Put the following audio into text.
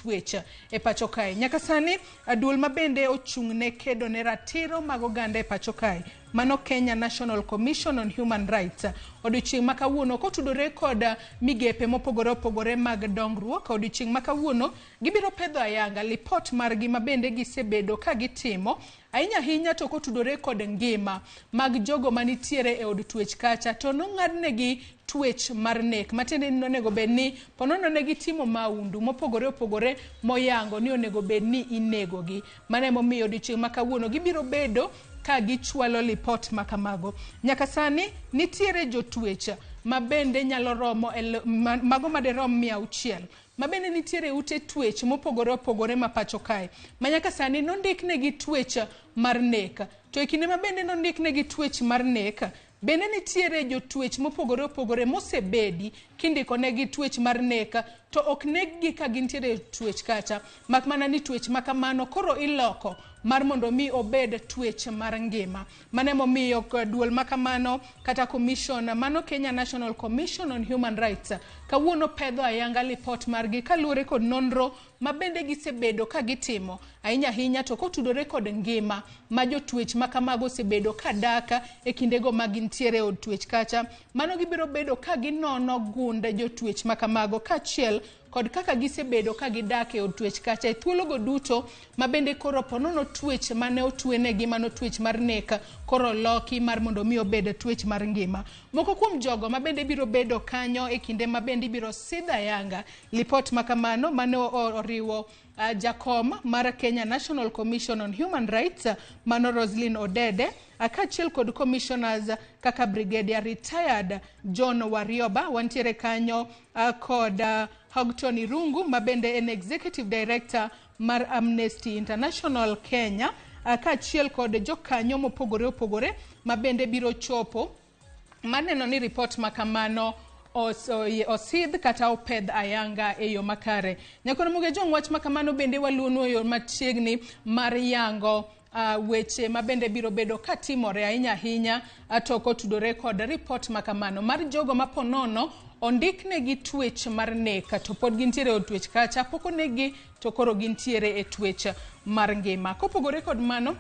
twech e pacho kae. Nyaka sani duol mabende ochung'ne kedo ne ratiro mag oganda e pacho kae, mano Kenya National Commission on Human Rights, odiochieng' ma kawuono kotudore kod migepe mopogore opogore mag dongruok. Odiochieng' ma kawuono gibiro pedho ayanga lipot margi mabende gisebedo ka gitimo ahinya to kotudore kod ngima mag jogo manitiere e od twech kacha, to nong'adnegi twech mar nek, matiende ni onego bed ni ponono ne gitimo maundu mopogore opogore moyango ni onego bed ni inegogi. Mane momiyo odiochieng' ma kawuono gibiro bedo ka gichwalo lipot makamago. Nyaka sani nitiere jotwech mabende nyalo romo mago maderom 600 mabende nitiere ute twech mopogore opogore ma pacho kae, manyaka sani nondiknegi twech mar nek. To e kinde mabende nondiknegi twech mar nek, bende nitiere jotwech mopogore opogore mosebedi kindiko negi twech mar nek, to ok neggi ka gintiere twech kacha, mak mana ni twech makamano koro iloko mar mondo mi obed twech mar ngima. Mane momiyo duol makamano kata commission mano Kenya National Commission on Human Rights kawuono pedho ayanga lipot margi kaluwore kod nonro mabende gisebedo ka gitimo ahinya to kotudore kod ngima ma jotwech makamago osebedo kadaka e kindego magintiere od twech kacha. Mano gibiro bedo ka ginono gunde jotwech makamago kachiel kod kaka gisebedo ka gidake od twech kacha e thuologo duto mabende koro ponono twech mane otwenegi mano twech mar nek koro loki mar mondo mi obed twech mar ngima. Moko kuom jogo mabende biro bedo kanyo e kinde mabende biro sidha yanga lipot makamano mane oriwo jakom mar Kenya National Commission on Human Rights mano Roslyn Odede, akachiel kod commissioners kaka Brigadier Retired John Warioba, wantiere kanyo kod Hogton Irungu mabende en Executive Director mar Amnesty International Kenya, akachiel kod jokanyo mopogore opogore mabende biro chopo maneno ni report makamano osidh kata opedh ayanga e yo makare. Nyakoro muge jong wach makamano bende waluonwa yo machiegni mar yango weche mabende biro bedo katimore ahinya to kotudore kod report makamano mar jogo maponono ondiknegi twech mar nek to pod gintiere od twech kacha, poko negi to koro gintiere e twech mar ngima. Kopogore kod mano